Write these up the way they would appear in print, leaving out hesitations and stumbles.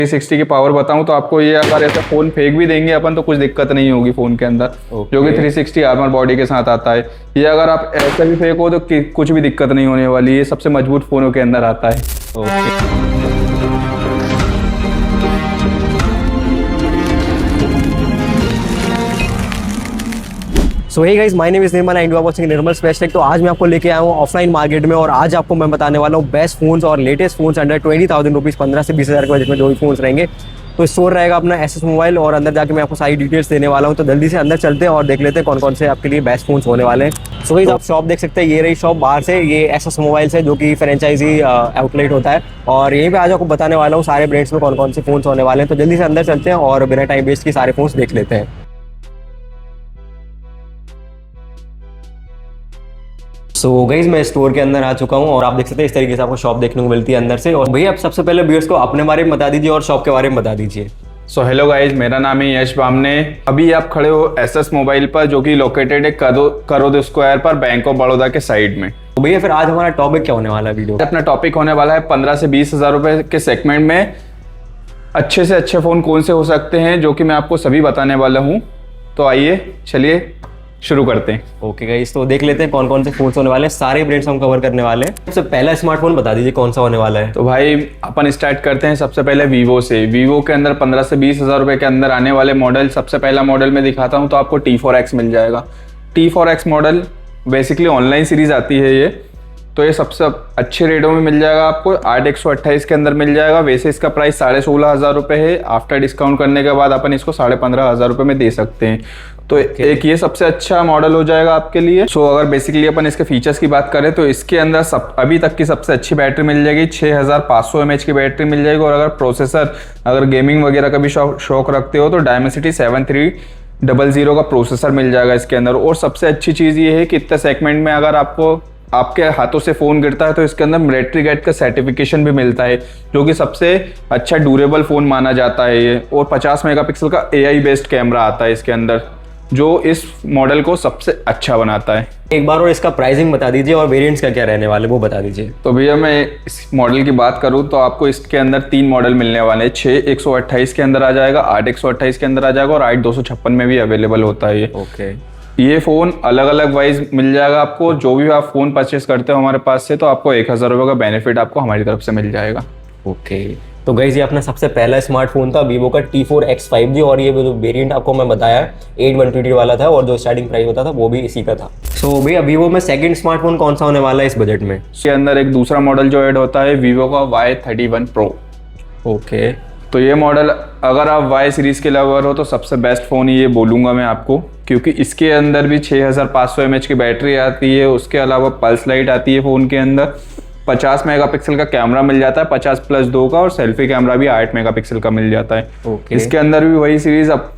360 की पावर बताऊं तो आपको ये अगर ऐसा फ़ोन फेंक भी देंगे अपन तो कुछ दिक्कत नहीं होगी फ़ोन के अंदर, जो कि 360 आर्मर बॉडी के साथ आता है। ये अगर आप ऐसा भी फेंको तो कुछ भी दिक्कत नहीं होने वाली। ये सबसे मजबूत फ़ोनों के अंदर आता है। So hey guys, my name is Nirmal and you are watching Nirmal space tech. तो आज मैं आपको लेके आया हूँ ऑफलाइन मार्केट में और आज आपको मैं बताने वाला हूँ बेस्ट फोन्स और लेटेस्ट फोन्स अंडर 20,000 रुपीज़, 15 से 20,000 के बजट में जो भी फोन्स रहेंगे। तो स्टोर रहेगा अपना एसएस मोबाइल और अंदर जाके मैं आपको सारी डिटेल्स देने वाला हूँ। तो जल्दी से अंदर चलते हैं और देख लेते हैं कौन कौन से आपके लिए बेस्ट फोन्स होने वाले हैं। सो गाइस, आप शॉप देख सकते हैं, ये रही शॉप बाहर से। ये एसएस मोबाइल से जो कि फ्रेंचाइजी आउटलेट होता है और यहीं पे आज आपको बताने वाला हूँ सारे ब्रांड्स में कौन कौन से फोन्स होने वाले हैं। तो जल्दी से अंदर चलते हैं और बिना टाइम वेस्ट के सारे फोन्स देख लेते हैं। सो गाइस, मैं स्टोर के अंदर आ चुका हूँ और आप देख सकते हैं इस तरीके से आपको शॉप देखने को मिलती है अंदर से। और भैया, आप सबसे पहले व्यूअर्स को अपने बारे में बता दीजिए और शॉप के बारे में बता दीजिए। सो हेलो गाइज, मेरा नाम है यश बामने। अभी आप खड़े हो एसएस मोबाइल पर, जो कि लोकेटेड है करोद स्क्वायर पर, बैंक ऑफ बड़ौदा के साइड में। तो भैया, फिर आज हमारा टॉपिक क्या होने वाला है वीडियो? अपना टॉपिक होने वाला है 15 से 20,000 रुपए के सेगमेंट में अच्छे से अच्छे फ़ोन कौन से हो सकते हैं, जो कि मैं आपको सभी बताने वाला हूँ। तो आइए चलिए शुरू करते हैं। ओके गाइस, तो देख लेते हैं कौन कौन से फोन्स होने वाले हैं। सारे ब्रांड्स हम कवर करने वाले हैं। सबसे पहला स्मार्टफोन बता दीजिए कौन सा होने वाला है। तो भाई अपन स्टार्ट करते हैं सबसे पहले वीवो से। वीवो के अंदर 15 से 20,000 रुपए के अंदर आने वाले मॉडल, सबसे पहला मॉडल मैं दिखाता हूँ तो आपको T4X मिल जाएगा। T4X model basically online series आती है ये, तो ये सबसे अच्छे रेटों में मिल जाएगा आपको। 8/128 के अंदर मिल जाएगा। वैसे इसका प्राइस 16,500 रुपये है। आफ्टर डिस्काउंट करने के बाद अपन इसको 15,500 रुपये में दे सकते हैं। तो एक ये सबसे अच्छा मॉडल हो जाएगा आपके लिए। सो अगर बेसिकली अपन इसके फीचर्स की बात करें तो इसके अंदर अभी तक की सबसे अच्छी बैटरी मिल जाएगी। 6500 mAh की बैटरी मिल जाएगी। और अगर प्रोसेसर, अगर गेमिंग वगैरह का भी शौक रखते हो तो डायमेंसिटी 7300 का प्रोसेसर मिल जाएगा इसके अंदर। और सबसे अच्छी चीज़ ये है कि इतने सेगमेंट में अगर आपके हाथों से फ़ोन गिरता है तो इसके अंदर मिलिट्री ग्रेड का सर्टिफिकेशन भी मिलता है, जो कि सबसे अच्छा ड्यूरेबल फ़ोन माना जाता है ये। और 50 मेगापिक्सल का AI बेस्ड कैमरा आता है इसके अंदर, जो इस मॉडल को सबसे अच्छा बनाता है। एक बार और इसका प्राइसिंग बता दीजिए और वेरिएंट्स क्या रहने वाले वो बता दीजिए। तो भैया, मैं इस मॉडल की बात करूँ तो आपको इसके अंदर 3 मॉडल मिलने वाले हैं। 6/128 के अंदर आ जाएगा, 8/128 के अंदर आ जाएगा और 8/256 में भी अवेलेबल होता है ये। ओके, ये फ़ोन अलग अलग वाइज मिल जाएगा आपको। जो भी आप फ़ोन परचेस करते हो हमारे पास से, तो आपको 1,000 रुपये का बेनिफिट आपको हमारी तरफ से मिल जाएगा। ओके। तो गाइस, ये अपना सबसे पहला स्मार्टफोन था वीवो का T4X 5G और ये जो वेरिएंट आपको मैं बताया 8/128 वाला था और जो स्टार्टिंग प्राइस होता था वो भी इसी का था। सो भैया, वीवो में सेकंड स्मार्टफोन कौन सा होने वाला है इस बजट में? इसके अंदर एक दूसरा मॉडल जो ऐड होता है वीवो का Y31 Pro। ओके। तो ये मॉडल अगर आप Y सीरीज़ के लवर हो तो सबसे बेस्ट फ़ोन ये बोलूँगा मैं आपको, क्योंकि इसके अंदर भी 6500 mAh की बैटरी आती है। उसके अलावा पल्स लाइट आती है फ़ोन के अंदर। 50 मेगापिक्सल का कैमरा मिल जाता है, 50+2 का, और सेल्फी कैमरा भी 8 मेगापिक्सल का मिल जाता है। ओके। इसके अंदर भी वही सीरीज़ अब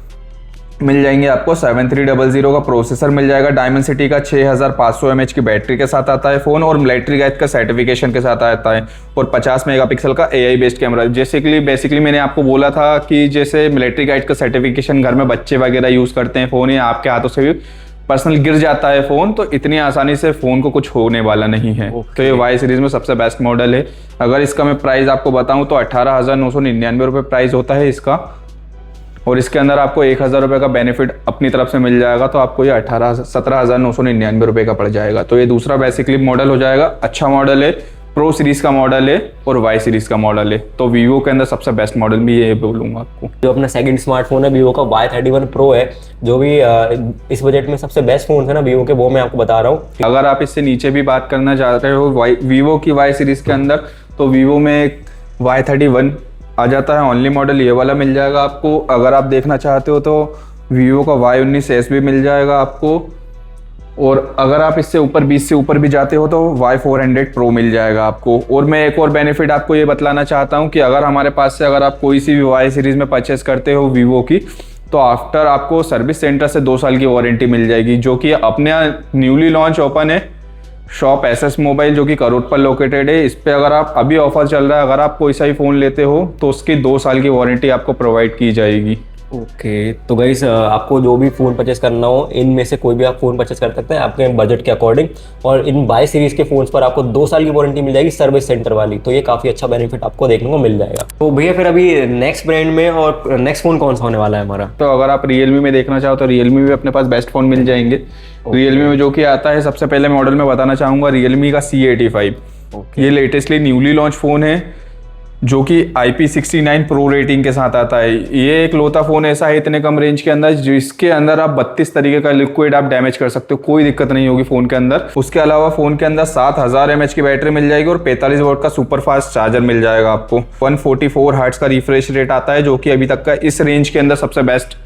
मिल जाएंगे आपको। 7300 का प्रोसेसर मिल जाएगा। डायमेंसिटी का 6500 mAh की बैटरी के साथ आता है फ़ोन और मिलिट्री गैस का सर्टिफिकेशन के साथ आता है। और 50 मेगापिक्सल का AI बेस्ड कैमरा। बेसिकली मैंने आपको बोला था कि जैसे मिलिट्री गाइड का सर्टिफिकेशन घर में बच्चे वगैरह यूज़ करते हैं फ़ोन, या आपके हाथों से भी पर्सनल गिर जाता है फ़ोन, तो इतनी आसानी से फ़ोन को कुछ होने वाला नहीं है। तो ये Y सीरीज़ में सबसे बेस्ट मॉडल है। अगर इसका मैं प्राइस आपको बताऊँ तो 18,999 रुपये प्राइस होता है इसका। और इसके अंदर आपको 1,000 रुपये का बेनिफिट अपनी तरफ से मिल जाएगा, तो आपको ये 17,999 रुपये का पड़ जाएगा। तो ये दूसरा बेसिकली मॉडल हो जाएगा। अच्छा मॉडल है, प्रो सीरीज़ का मॉडल है और Y सीरीज़ का मॉडल है। तो वीवो के अंदर सबसे बेस्ट मॉडल भी ये बोलूँगा आपको। जो अपना सेकंड स्मार्टफोन है वीवो का Y31 Pro है, जो भी इस बजट में सबसे बेस्ट फोन है ना वीवो के, वो मैं आपको बता रहा हूँ। अगर आप इससे नीचे भी बात करना चाहते हो वीवो की Y सीरीज़ के अंदर, तो वीवो में Y31 आ जाता है। ओनली मॉडल ये वाला मिल जाएगा आपको। अगर आप देखना चाहते हो तो वीवो का Y19S भी मिल जाएगा आपको। और अगर आप इससे ऊपर 20 से ऊपर भी जाते हो तो Y400 Pro मिल जाएगा आपको। और मैं एक और बेनिफिट आपको ये बतलाना चाहता हूँ कि अगर हमारे पास से अगर आप कोई सी भी Y सीरीज़ में परचेस करते हो वीवो की, तो आफ्टर आपको सर्विस सेंटर से 2 साल की वारंटी मिल जाएगी, जो कि अपने न्यूली लॉन्च ओपन है शॉप एसएस मोबाइल, जो कि करोड़ पर लोकेटेड है। इस पर अगर आप अभी ऑफर चल रहा है, अगर आप कोई सा ही फ़ोन लेते हो तो उसकी 2 साल की वारंटी आपको प्रोवाइड की जाएगी। ओके, तो गाइस आपको जो भी फ़ोन परचेस करना हो, इनमें से कोई भी आप फ़ोन परचेस कर सकते हैं आपके बजट के अकॉर्डिंग। और इन 22 सीरीज़ के फ़ोन्स पर आपको 2 साल की वारंटी मिल जाएगी सर्विस सेंटर वाली, तो ये काफ़ी अच्छा बेनिफिट आपको देखने को मिल जाएगा। तो भैया फिर अभी नेक्स्ट ब्रांड में और नेक्स्ट फ़ोन कौन सा होने वाला है हमारा? तो अगर आप रियलमी में देखना चाहो तो रियलमी में अपने पास बेस्ट फ़ोन मिल जाएंगे। रियलमी में जो कि आता है, सबसे पहले मॉडल में बताना चाहूँगा रियलमी का C85। ये लेटेस्टली न्यूली लॉन्च फ़ोन है जो कि IP69 प्रो रेटिंग के साथ आता है। ये एक लौता फ़ोन ऐसा है इतने कम रेंज के अंदर जिसके अंदर आप 32 तरीके का लिक्विड आप डैमेज कर सकते हो, कोई दिक्कत नहीं होगी फ़ोन के अंदर। उसके अलावा फ़ोन के अंदर 7000 mAh की बैटरी मिल जाएगी और 45 वोल्ट का सुपर फास्ट चार्जर मिल जाएगा आपको। 144 हर्ट्ज का रिफ्रेश रेट आता है जो कि अभी तक का इस रेंज के अंदर सबसे बेस्ट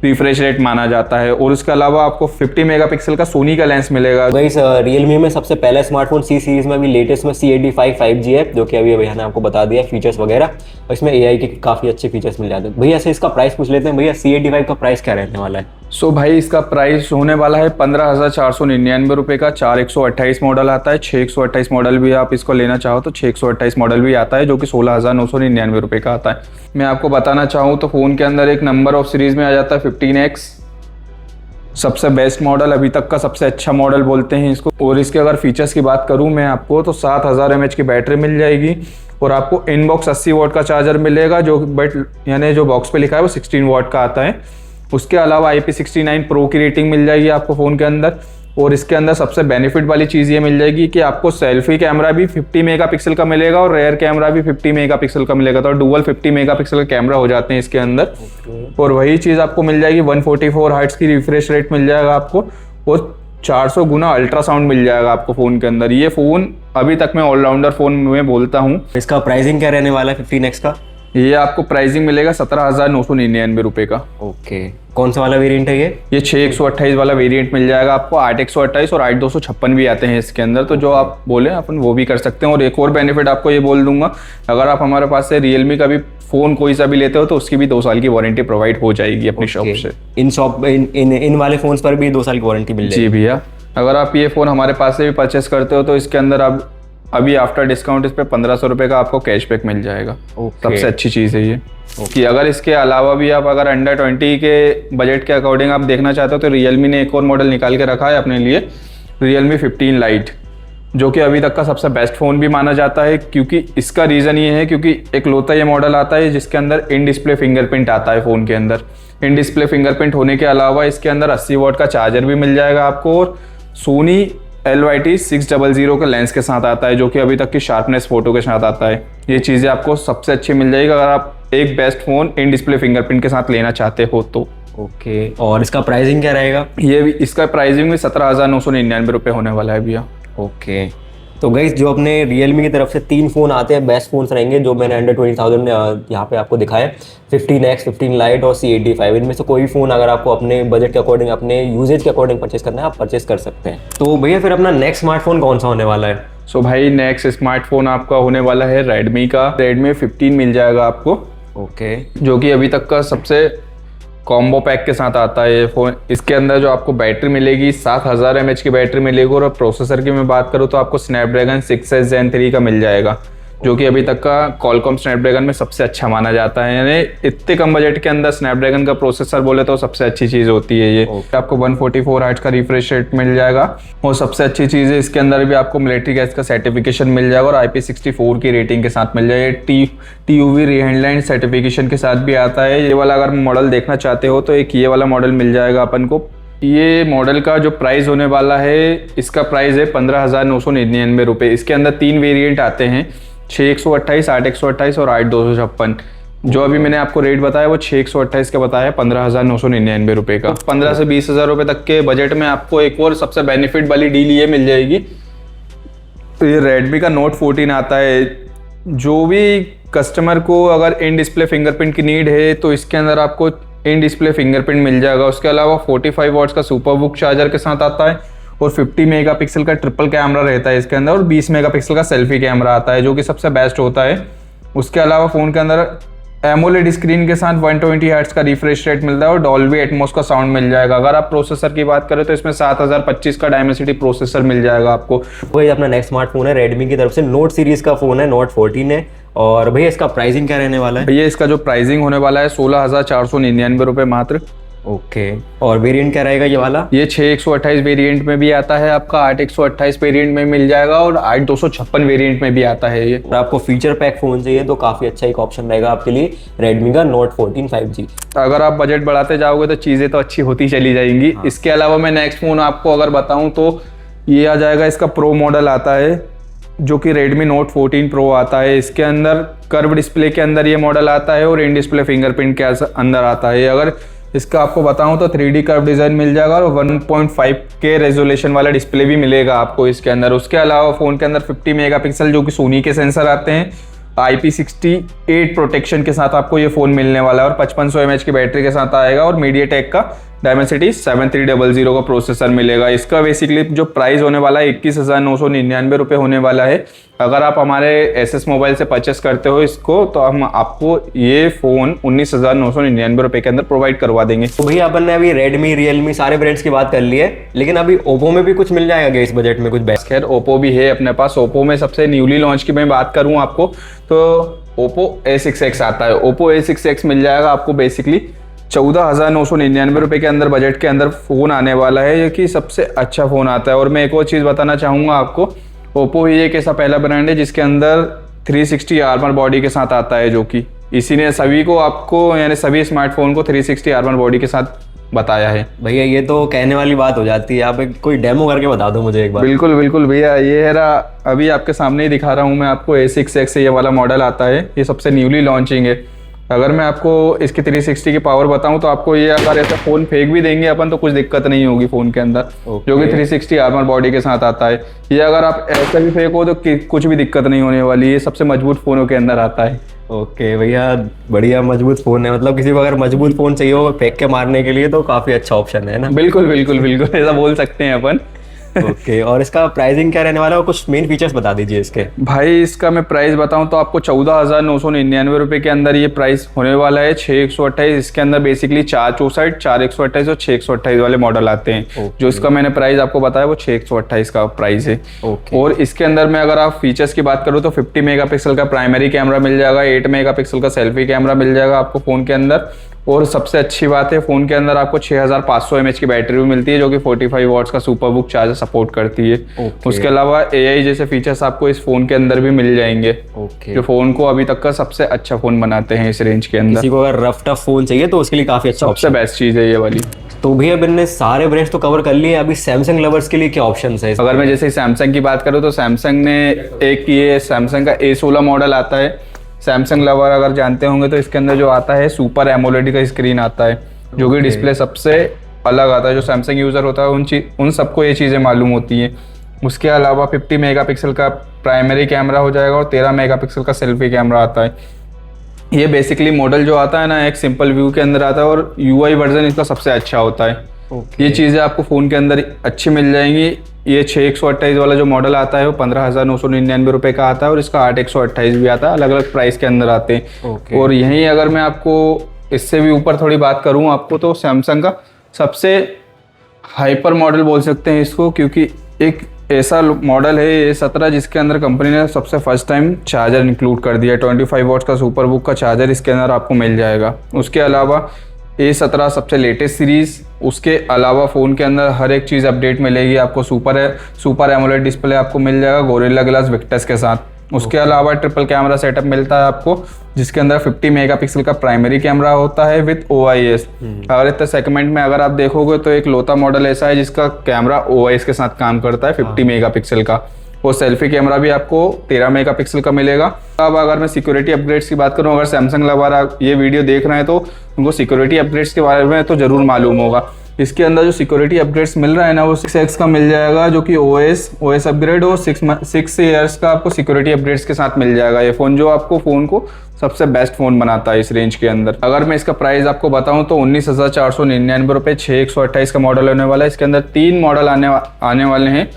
रिफ्रेश रेट माना जाता है। और उसके अलावा आपको 50 मेगापिक्सल का सोनी का लेंस मिलेगा। गाइस रियलमी में सबसे पहला स्मार्टफोन C सीरीज में अभी लेटेस्ट में C85 5G है, जो कि अभी भैया ने आपको बता दिया फीचर्स वगैरह, और इसमें AI के काफ़ी अच्छे फीचर्स मिल जाते हैं। भैया से इसका प्राइस पूछ लेते हैं, भैया C85 का प्राइस क्या रहने वाला है? सो भाई इसका प्राइस होने वाला है 15,499 रुपये का। 4128 मॉडल आता है, 6128 मॉडल भी आप इसको लेना चाहो तो 6128 मॉडल भी आता है जो कि 16,999 रुपये का आता है। मैं आपको बताना चाहूँ तो फ़ोन के अंदर एक नंबर ऑफ सीरीज़ में आ जाता है 15X, सबसे बेस्ट मॉडल, अभी तक का सबसे अच्छा मॉडल बोलते हैं इसको। और इसके अगर फीचर्स की बात करूँ मैं आपको तो 7000 mAh की बैटरी मिल जाएगी और आपको इनबॉक्स 80 वाट का चार्जर मिलेगा, जो बट यानी जो बॉक्स पे लिखा है वो 16 वाट का आता है। उसके अलावा IP69 प्रो की रेटिंग मिल जाएगी आपको फ़ोन के अंदर। और इसके अंदर सबसे बेनिफिट वाली चीज़ ये मिल जाएगी कि आपको सेल्फी कैमरा भी 50 मेगापिक्सल का मिलेगा और रेयर कैमरा भी 50 मेगापिक्सल का मिलेगा, तो डुअल 50 मेगापिक्सल का कैमरा हो जाते हैं इसके अंदर। और वही चीज़ आपको मिल जाएगी 144 हर्ट्ज की रिफ्रेश रेट मिल जाएगा आपको और 400 गुना अल्ट्रासाउंड मिल जाएगा आपको फ़ोन के अंदर। ये फ़ोन अभी तक मैं ऑलराउंडर फ़ोन में बोलता हूँ। इसका प्राइसिंग क्या रहने वाला है 15X का? ये आपको प्राइसिंग मिलेगा 17,999 रुपये का। ओके, कौन सा वाला वेरिएंट है ये? 6 128 वाला वेरिएंट मिल जाएगा आपको। 8 128 और 8 256 भी आते हैं इसके अंदर, तो जो आप बोले अपन वो भी कर सकते हैं। और एक और बेनिफिट आपको ये बोल दूंगा, अगर आप हमारे पास से रियलमी का भी फ़ोन कोई सा भी लेते हो तो उसकी भी 2 साल की वारंटी प्रोवाइड हो जाएगी अपनी शॉप से। इन वाले फोन्स पर भी 2 साल की वारंटी मिल जाएगी? जी भैया, अगर आप ये फ़ोन हमारे पास से भी परचेस करते हो तो इसके अंदर आप अभी आफ्टर डिस्काउंट इस पे 1500 रुपये का आपको कैशबैक मिल जाएगा। सबसे अच्छी चीज़ है ये कि अगर इसके अलावा भी आप अगर अंडर 20 के बजट के अकॉर्डिंग आप देखना चाहते हो तो रियलमी ने एक और मॉडल निकाल के रखा है अपने लिए, रियलमी 15 लाइट, जो कि अभी तक का सबसे बेस्ट फ़ोन भी माना जाता है। क्योंकि इसका रीज़न ये है क्योंकि एक लौता ये मॉडल आता है जिसके अंदर इन डिस्प्ले फिंगरप्रिंट आता है फ़ोन के अंदर। इन डिस्प्ले फिंगरप्रिंट होने के अलावा इसके अंदर 80 वाट का चार्जर भी मिल जाएगा आपको और सोनी LYT 600 का लेंस के साथ आता है, जो कि अभी तक की शार्पनेस फोटो के साथ आता है। ये चीज़ें आपको सबसे अच्छी मिल जाएगी अगर आप एक best phone in display fingerprint के साथ लेना चाहते हो तो। ओके, और इसका प्राइसिंग क्या रहेगा? ये भी इसका प्राइसिंग भी 17,999 रुपये होने वाला है भैया। ओके, तो गाइस जो अपने रियलमी की तरफ से 3 फ़ोन आते हैं, बेस्ट फ़ोन्स रहेंगे जो मैंने अंडर 20,000 यहाँ पे आपको दिखाए, 15X, 15 लाइट और C85। इनमें से कोई फ़ोन अगर आपको अपने बजट के अकॉर्डिंग, अपने यूजेज के अकॉर्डिंग परचेस करना है, आप परचेस कर सकते हैं। तो भैया फिर अपना नेक्स्ट स्मार्टफोन कौन सा होने वाला है? सो भाई नेक्स्ट स्मार्टफोन आपका होने वाला है रेडमी का। रेडमी 15 मिल जाएगा आपको। ओके, जो कि अभी तक का सबसे कॉम्बो पैक के साथ आता है ये फ़ोन। इसके अंदर जो आपको बैटरी मिलेगी 7000 mAh की बैटरी मिलेगी और प्रोसेसर की मैं बात करूँ तो आपको स्नैपड्रैगन 6S Gen 3 का मिल जाएगा, जो कि अभी तक का कॉलकॉम स्नैपड्रैगन में सबसे अच्छा माना जाता है। यानी इतने कम बजट के अंदर स्नैपड्रैगन का प्रोसेसर बोले तो सबसे अच्छी चीज़ होती है ये। आपको 144 हर्ट्ज का रिफ्रेश रेट मिल जाएगा और सबसे अच्छी चीज़ है इसके अंदर भी आपको मिलिट्री गैस का सर्टिफिकेशन मिल जाएगा और IP64 की रेटिंग के साथ मिल जाएगा। TUV रिहाइंडलाइन सर्टिफिकेशन के साथ भी आता है। ये वाला अगर मॉडल देखना चाहते हो तो एक ये वाला मॉडल मिल जाएगा अपन को। ये मॉडल का जो प्राइस होने वाला है, इसका प्राइस है 15,999 रुपये। इसके अंदर 3 वेरिएंट आते हैं, 6 128, 8 128 और 8 256। जो अभी मैंने आपको रेट बताया वो 6 128 का बताया 15,999 रुपये का। 15 से 20,000 रुपये तक के बजट में आपको एक और सबसे बेनिफिट वाली डील ये मिल जाएगी। तो ये रेडमी का Note 14 आता है। जो भी कस्टमर को अगर इन डिस्प्ले फिंगरप्रिंट की नीड है तो इसके अंदर आपको इन डिस्प्ले फिंगरप्रिंट मिल जाएगा। उसके अलावा 45 वॉट्स का सुपरबुक चार्जर के साथ आता है और 50 मेगापिक्सल का ट्रिपल कैमरा रहता है इसके अंदर और 20 मेगापिक्सल का सेल्फी कैमरा आता है, जो कि सबसे बेस्ट होता है। उसके अलावा फ़ोन के अंदर एमोलेड स्क्रीन के साथ 120 हर्ट्ज का रिफ्रेश रेट मिलता है और डॉल्बी एटमॉस का साउंड मिल जाएगा। अगर आप प्रोसेसर की बात करें तो इसमें 7025 का डायमेंसिटी प्रोसेसर मिल जाएगा आपको। वही अपना नेक्स्ट स्मार्टफोन है रेडमी की तरफ से, नोट सीरीज का फोन है, नोट 14 है। और भैया इसका प्राइसिंग क्या रहने वाला है? भैया इसका जो प्राइसिंग होने वाला है 16,499 रुपये मात्र। ओके, और वेरिएंट क्या रहेगा ये वाला? ये 6/128 वेरिएंट में भी आता है आपका, 8/128 वेरिएंट में मिल जाएगा और 8/256 वेरिएंट में भी आता है ये। और आपको फीचर पैक फोन चाहिए तो काफी अच्छा एक ऑप्शन रहेगा आपके लिए रेडमी का नोट 14 5G। अगर आप बजट बढ़ाते जाओगे तो चीज़ें तो अच्छी होती चली जाएंगी। इसके अलावा मैं नेक्स्ट फ़ोन आपको अगर बताऊं तो ये आ जाएगा, इसका प्रो मॉडल आता है जो कि Redmi Note 14 Pro आता है। इसके अंदर कर्व डिस्प्ले के अंदर ये मॉडल आता है और इन डिस्प्ले फिंगरप्रिंट के अंदर आता है। अगर इसका आपको बताऊं तो 3D कर्व डिज़ाइन मिल जाएगा और 1.5K रेजोल्यूशन वाला डिस्प्ले भी मिलेगा आपको इसके अंदर। उसके अलावा फ़ोन के अंदर 50 मेगापिक्सल जो कि सोनी के सेंसर आते हैं, IP68 प्रोटेक्शन के साथ आपको ये फ़ोन मिलने वाला है और 5500 mAh की बैटरी के साथ आएगा और मीडियाटेक का डायमेंसिटी 7300 का प्रोसेसर मिलेगा। इसका बेसिकली जो प्राइस होने वाला है 21,999 रुपये होने वाला है। अगर आप हमारे SS मोबाइल से परचेस करते हो इसको तो हम आपको ये फ़ोन 19,999 रुपये के अंदर प्रोवाइड करवा देंगे। तो भैया अपन ने अभी रेडमी, रियलमी सारे ब्रांड्स की बात कर ली है, लेकिन अभी ओप्पो में भी कुछ मिल जाएगा इस बजट में कुछ बेस्ट? खैर ओप्पो भी है अपने पास। ओप्पो में सबसे न्यूली लॉन्च की मैं बात करूँ आपको तो ओप्पो A6X आता है। ओप्पो A6X मिल जाएगा आपको बेसिकली 14,999 रुपये के अंदर, बजट के अंदर फ़ोन आने वाला है, ये कि सबसे अच्छा फ़ोन आता है। और मैं एक और चीज़ बताना चाहूँगा आपको, ओप्पो ही एक ऐसा पहला ब्रांड है जिसके अंदर 360 आर्मर बॉडी के साथ आता है, जो कि इसी ने सभी को आपको यानी सभी स्मार्टफोन को 360 आर्मर बॉडी के साथ बताया है। भैया ये तो कहने वाली बात हो जाती है, आप कोई डेमो करके बता दो मुझे एक बार। बिल्कुल बिल्कुल भैया, ये है अभी आपके सामने ही दिखा रहा हूँ मैं आपको। A6X से ये वाला मॉडल आता है, ये सबसे न्यूली लॉन्चिंग है। अगर मैं आपको इसकी 360 की पावर बताऊं तो आपको ये अगर ऐसा फ़ोन फेंक भी देंगे अपन तो कुछ दिक्कत नहीं होगी फ़ोन के अंदर, जो कि 360 आर्मर बॉडी के साथ आता है। ये अगर आप ऐसे भी फेंको तो कुछ भी दिक्कत नहीं होने वाली, ये सबसे मजबूत फ़ोनों के अंदर आता है। ओके भैया, बढ़िया मजबूत फ़ोन है, मतलब किसी को अगर मजबूत फ़ोन चाहिए हो फेंक के मारने के लिए तो काफ़ी अच्छा ऑप्शन है ना? बिल्कुल बिल्कुल बिल्कुल, ऐसा बोल सकते हैं अपन। ओके, और इसका प्राइसिंग क्या रहने वाला है, कुछ मेन फीचर्स बता दीजिए इसके। भाई इसका मैं प्राइस बताऊं तो आपको 14,999 रुपये के अंदर ये प्राइस होने वाला है। 6/128 इसके अंदर बेसिकली 4/64, 4/128 और 6/128 वाले मॉडल आते हैं। जो इसका मैंने प्राइस आपको बताया वो 6/128 का प्राइस है। और इसके अंदर में अगर आप फीचर्स की बात करूँ तो 50 मेगापिक्सल का प्राइमरी कैमरा मिल जाएगा, 8 मेगापिक्सल का सेल्फी कैमरा मिल जाएगा आपको फ़ोन के अंदर। और सबसे अच्छी बात है फ़ोन के अंदर आपको 6500 mAh की बैटरी भी मिलती है, जो कि 45 वॉट्स का सुपरबुक चार्जर सपोर्ट करती है। उसके अलावा AI जैसे फीचर्स आपको इस फ़ोन के अंदर भी मिल जाएंगे, जो फ़ोन को अभी तक का सबसे अच्छा फ़ोन बनाते हैं इस रेंज के अंदर। किसी को अगर रफ टफ फ़ोन चाहिए तो उसके लिए काफ़ी अच्छा, सबसे बेस्ट चीज़ है ये वाली। तो भैया मैंने सारे ब्रांड्स तो कवर कर लिए, अभी सैमसंग लवर्स के लिए क्या ऑप्शन है? अगर मैं जैसे सैमसंग की बात करूँ तो सैमसंग ने एक ये सैमसंग का A16 मॉडल आता है। सैमसंग लवर अगर जानते होंगे तो इसके अंदर जो आता है सुपर एमोलेड का स्क्रीन आता है, जो कि डिस्प्ले सबसे अलग आता है। जो सैमसंग यूज़र होता है उन सबको ये चीज़ें मालूम होती हैं। उसके अलावा 50 मेगापिक्सल का प्राइमरी कैमरा हो जाएगा और 13 मेगापिक्सल का सेल्फी कैमरा आता है। ये बेसिकली मॉडल जो आता है ना, एक सिंपल व्यू के अंदर आता है और UI वर्जन इसका सबसे अच्छा होता है। ये चीज़ें आपको फ़ोन के अंदर अच्छी मिल जाएंगी। ये 6/128 वाला जो मॉडल आता है वो 15,999 रुपये का आता है और इसका 8/128 भी आता है, अलग अलग प्राइस के अंदर आते हैं। और यहीं अगर मैं आपको इससे भी ऊपर थोड़ी बात करूँ आपको तो सैमसंग का सबसे हाइपर मॉडल बोल सकते हैं इसको, क्योंकि एक ऐसा मॉडल है A17 जिसके अंदर कंपनी ने सबसे फर्स्ट टाइम चार्जर इंक्लूड कर दिया। 25 वॉट्स का सुपरबुक का चार्जर इसके अंदर आपको मिल जाएगा। उसके अलावा A17 सबसे लेटेस्ट सीरीज़, उसके अलावा फ़ोन के अंदर हर एक चीज़ अपडेट मिलेगी आपको। सुपर एमोलेड डिस्प्ले आपको मिल जाएगा गोरिल्ला ग्लास विक्टस के साथ। उसके अलावा ट्रिपल कैमरा सेटअप मिलता है आपको, जिसके अंदर 50 मेगापिक्सल का प्राइमरी कैमरा होता है विद OIS। अगर इस सेगमेंट में अगर आप देखोगे तो एक लौता मॉडल ऐसा है जिसका कैमरा OIS के साथ काम करता है 50 मेगापिक्सल का। वो सेल्फी कैमरा भी आपको 13 मेगापिक्सल का मिलेगा। अब अगर मैं सिक्योरिटी अपग्रेड्स की बात करूं, अगर सैमसंग लवर ये वीडियो देख रहे हैं तो उनको सिक्योरिटी अपग्रेड्स के बारे में तो ज़रूर मालूम होगा। इसके अंदर जो सिक्योरिटी अपग्रेड्स मिल रहा है ना, वो 6X का मिल जाएगा, जो कि OS अपग्रेड और 6 ईयर्स का आपको सिक्योरिटी अपग्रेड्स के साथ मिल जाएगा ये फ़ोन, जो आपको फ़ोन को सबसे बेस्ट फ़ोन बनाता है इस रेंज के अंदर। अगर मैं इसका प्राइस आपको बताऊं तो 19,499 रुपये 6/128 का मॉडल होने वाला है। इसके अंदर 3 मॉडल आने वाले हैं,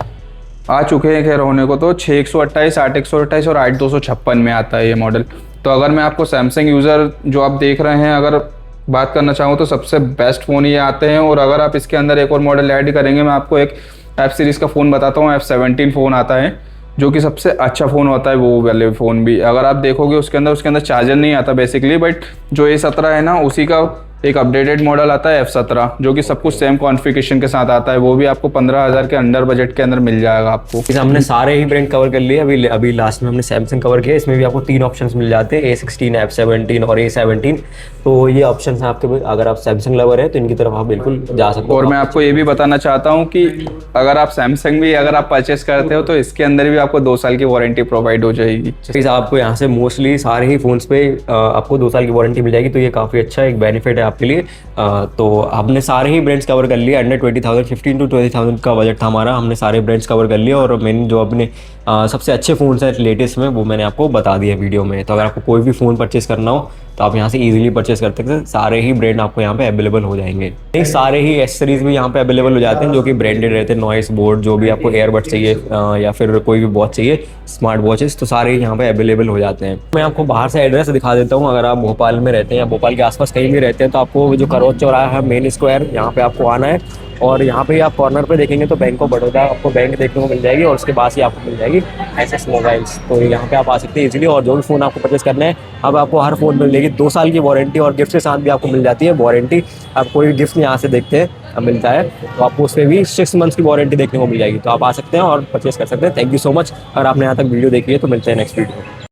आ चुके हैं खैर होने को तो 6/128, 8/128 और 8/256 में आता है ये मॉडल। तो अगर मैं आपको सैमसंग यूज़र जो आप देख रहे हैं अगर बात करना चाहूँ तो सबसे बेस्ट फ़ोन ये आते हैं। और अगर आप इसके अंदर एक और मॉडल ऐड करेंगे, मैं आपको एक एफ सीरीज़ का फ़ोन बताता हूँ, F17 फ़ोन आता है जो कि सबसे अच्छा फ़ोन होता है। वो वाले फ़ोन भी अगर आप देखोगे उसके अंदर चार्जर नहीं आता बेसिकली, बट जो A17 है ना उसी का एक अपडेटेड मॉडल आता है F17 जो कि सब कुछ सेम कॉन्फ़िगरेशन के साथ आता है। वो भी आपको 15,000 के अंडर बजट के अंदर मिल जाएगा आपको। इस हमने सारे ही ब्रांड कवर कर लिए। अभी लास्ट में हमने सैमसंग कवर किया। इसमें भी आपको 3 ऑप्शंस मिल जाते हैं, A16, F17 और A17। तो ये ऑप्शंस हैं आपके, अगर आप सैमसंग लवर है तो इनकी तरफ आप बिल्कुल जा सकते हो। और मैं आपको ये भी बताना चाहता हूँ कि अगर आप सैमसंग भी अगर आप परचेस करते हो तो इसके अंदर भी आपको 2 साल की वारंटी प्रोवाइड हो जाएगी। प्लीज़ आपको यहाँ से मोस्टली सारे ही फ़ोन्स पे आपको 2 साल की वारंटी मिल जाएगी, तो ये काफ़ी अच्छा एक बेनिफिट है आपके लिए। तो हमने सारे ही ब्रांड्स कवर कर लिए। अंडर 20,000, 15 to 20,000 का बजट था हमारा। हमने सारे ब्रांड्स कवर कर लिए और मैंने जो अपने सबसे अच्छे फ़ोन्स हैं लेटेस्ट में वो मैंने आपको बता दिया वीडियो में। तो अगर आपको कोई भी फ़ोन परचेस करना हो तो आप यहाँ से इजीली परचेस कर सकते हैं। सारे ही ब्रांड आपको यहाँ पे अवेलेबल हो जाएंगे। नहीं, सारे ही एसेसरीज भी यहाँ पे अवेलेबल हो जाते हैं जो कि ब्रांडेड रहते हैं। नॉइस बोर्ड, जो भी आपको एयरबड चाहिए या फिर कोई भी वॉच चाहिए, स्मार्ट वॉचेस, तो सारे यहाँ पे अवेलेबल हो जाते हैं। मैं आपको बाहर से एड्रेस दिखा देता हूँ। अगर आप भोपाल में रहते हैं या भोपाल के आसपास कहीं भी रहते हैं तो आपको जो करौद चौराहा है, मेन स्क्वायर, यहाँ पे आपको आना है। और यहाँ पे आप कॉर्नर पे देखेंगे तो बैंक ऑफ बड़ौदा आपको बैंक देखने को मिल जाएगी और उसके बाद ही आपको मिल जाएगी SS मोबाइल्स। तो यहाँ पे आप आ सकते हैं इजीली। और जो भी फ़ोन आपको परचेस करना है, अब आपको हर फ़ोन में मिलेगी 2 साल की वारंटी और गिफ्ट के साथ भी आपको मिल जाती है वारंटी। आप कोई भी गिफ्ट यहाँ से देखते हैं मिलता है तो आपको उस पर भी 6 मंथ्स की वारंटी देखने को मिल जाएगी। तो आप आ सकते हैं और परचेस कर सकते हैं। Thank you so much. अगर आपने यहाँ तक वीडियो देखी है तो मिलते हैं नेक्स्ट वीडियो में।